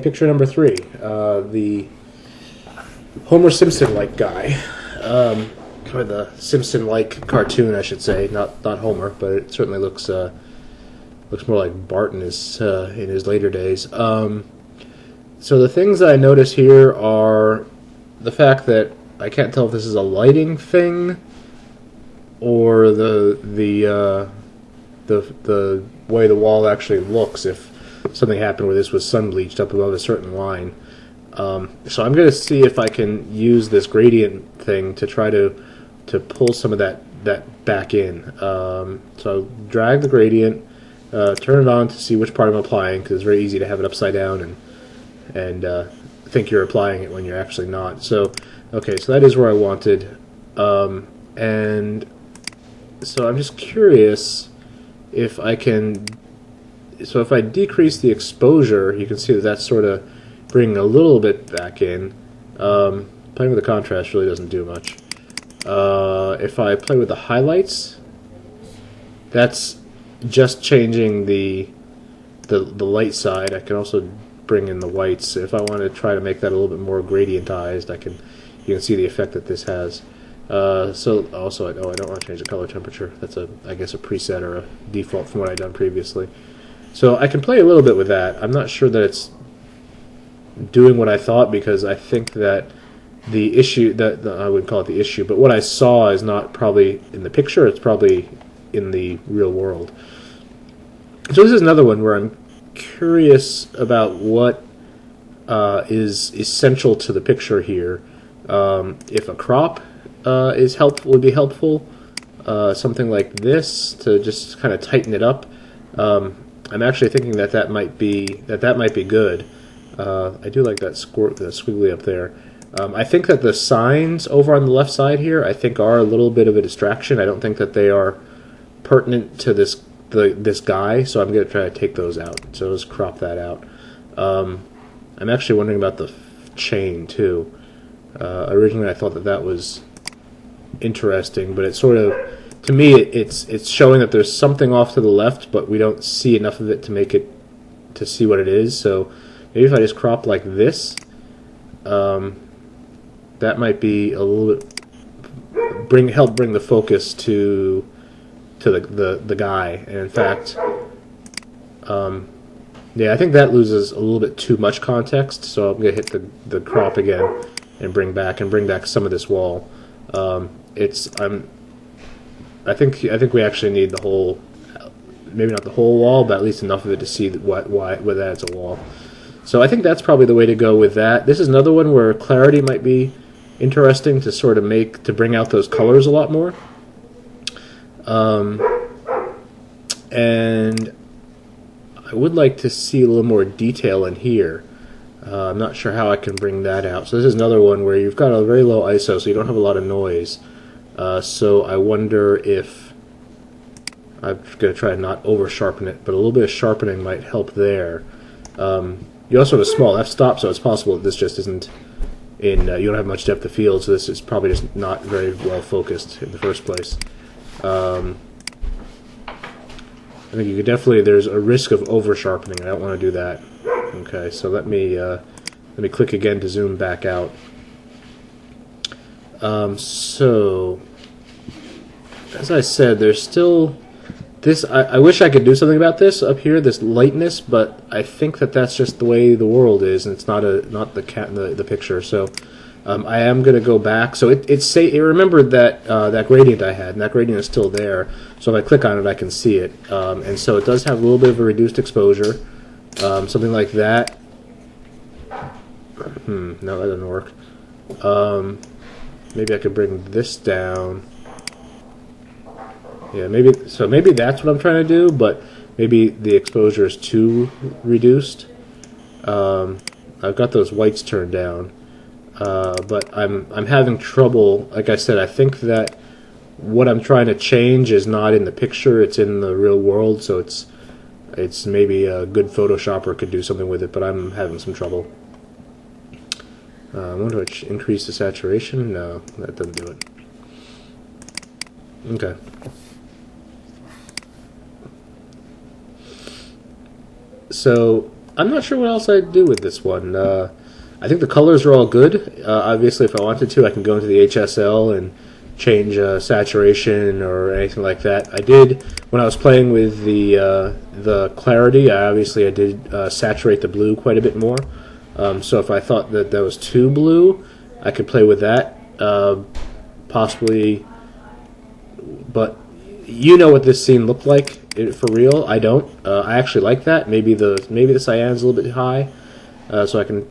picture number 3, the Homer Simpson-like guy, or the Simpson-like cartoon, I should say. Not Homer, but it certainly looks more like Bart in his later days. So the things I notice here are the fact that I can't tell if this is a lighting thing or the way the wall actually looks if something happened where this was sun bleached up above a certain line. So I'm going to see if I can use this gradient thing to try to pull some of that back in. So I'll drag the gradient, turn it on to see which part I'm applying, because it's very easy to have it upside down and think you're applying it when you're actually not. So okay, so that is where I wanted, and so I'm just curious if I can. So if I decrease the exposure, you can see that that's sort of bringing a little bit back in. Playing with the contrast really doesn't do much. If I play with the highlights, that's just changing the light side. I can also bring in the whites. If I want to try to make that a little bit more gradientized, you can see the effect that this has. So also, I don't want to change the color temperature. That's I guess a preset or a default from what I've done previously. So I can play a little bit with that. I'm not sure that it's doing what I thought, because I think that the issue, I wouldn't call it the issue, but what I saw is not probably in the picture, it's probably in the real world. So this is another one where I'm curious about what is essential to the picture here. If a crop would be helpful, something like this to just kind of tighten it up. I'm actually thinking that might be good. I do like that squiggly up there. I think that the signs over on the left side here, I think, are a little bit of a distraction. I don't think that they are pertinent to this guy, so I'm going to try to take those out. So let's crop that out. I'm actually wondering about the chain too. Originally, I thought that was interesting, but it's sort of, to me, it's showing that there's something off to the left, but we don't see enough of it to see what it is. So maybe if I just crop like this, that might be a little bit help bring the focus to the guy. And in fact, yeah, I think that loses a little bit too much context. So I'm gonna hit the crop again and bring back some of this wall. I think we actually need the whole, maybe not the whole wall, but at least enough of it to see whether that's a wall. So I think that's probably the way to go with that. This is another one where clarity might be interesting to sort of bring out those colors a lot more. And I would like to see a little more detail in here. I'm not sure how I can bring that out. So this is another one where you've got a very low ISO, so you don't have a lot of noise. So I wonder if I'm going to try to not over sharpen it, but a little bit of sharpening might help there. You also have a small f-stop, so it's possible that this just isn't you don't have much depth of field, so this is probably just not very well focused in the first place. I think you could definitely, there's a risk of over sharpening. I don't want to do that. Okay, so let me click again to zoom back out. So as I said, there's still this. I wish I could do something about this up here, this lightness, but I think that's just the way the world is, and it's not the picture. So I am going to go back. So it remembered that gradient I had, and that gradient is still there. So if I click on it, I can see it, and so it does have a little bit of a reduced exposure, something like that. No, that doesn't work. Maybe I could bring this down. Yeah, maybe that's what I'm trying to do, but maybe the exposure is too reduced. I've got those whites turned down, but I'm having trouble. Like I said, I think that what I'm trying to change is not in the picture; it's in the real world. So it's maybe a good Photoshopper could do something with it, but I'm having some trouble. I wonder if increase the saturation. No, that doesn't do it. Okay. So I'm not sure what else I'd do with this one. I think the colors are all good. Obviously, if I wanted to, I can go into the HSL and change saturation or anything like that. I did when I was playing with the clarity. I did saturate the blue quite a bit more. So if I thought that was too blue, I could play with that possibly. But you know what this scene looked like for real. I don't. I actually like that. Maybe the cyan's a little bit high, so I can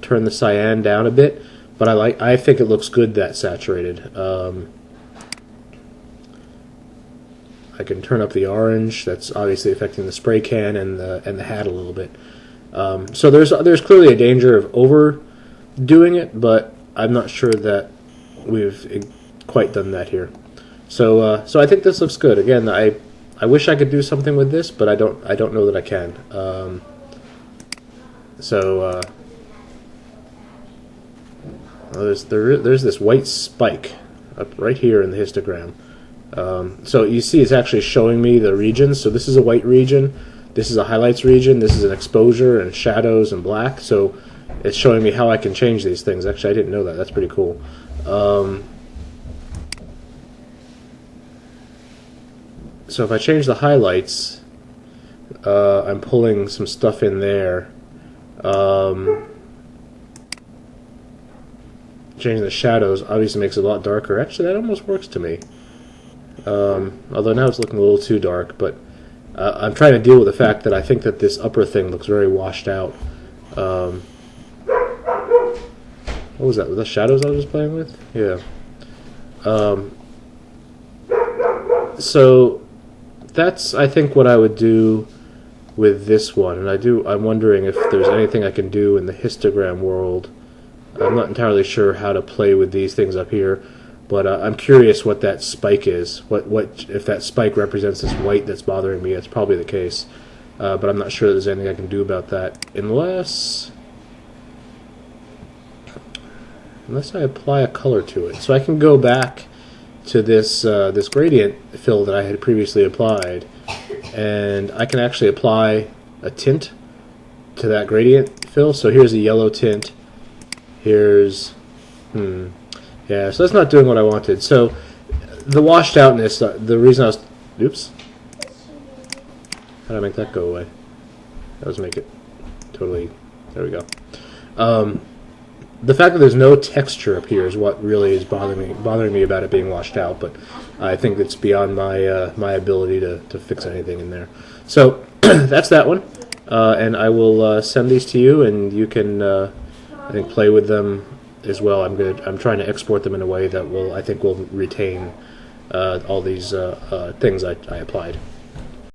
turn the cyan down a bit. But I think it looks good that saturated. I can turn up the orange. That's obviously affecting the spray can and the hat a little bit. So there's clearly a danger of overdoing it, but I'm not sure that we've quite done that here. So I think this looks good. Again, I wish I could do something with this, but I don't know that I can. There's this white spike up right here in the histogram. So you see it's actually showing me the regions. So this is a white region, this is a highlights region, this is an exposure and shadows and black. So it's showing me how I can change these things. Actually, I didn't know that. That's pretty cool. So if I change the highlights, I'm pulling some stuff in there. Changing the shadows obviously makes it a lot darker. Actually, that almost works to me. Although now it's looking a little too dark, but I'm trying to deal with the fact that I think that this upper thing looks very washed out. What was that? The shadows I was just playing with? Yeah. So that's, I think, what I would do with this one. And I'm wondering if there's anything I can do in the histogram world. I'm not entirely sure how to play with these things up here, but I'm curious what that spike is. What if that spike represents this white that's bothering me? That's probably the case, but I'm not sure there's anything I can do about that unless I apply a color to it. So I can go back to this this gradient fill that I had previously applied, and I can actually apply a tint to that gradient fill. So here's a yellow tint. Here's, yeah, so that's not doing what I wanted. So the washed outness, the reason I was, oops, how did I make that go away? That was make it totally, there we go. The fact that there's no texture up here is what really is bothering me about it being washed out, but I think it's beyond my my ability to fix anything in there. So that's that one, and I will send these to you, and you can I think play with them as well. I'm trying to export them in a way that I think will retain all these things I applied.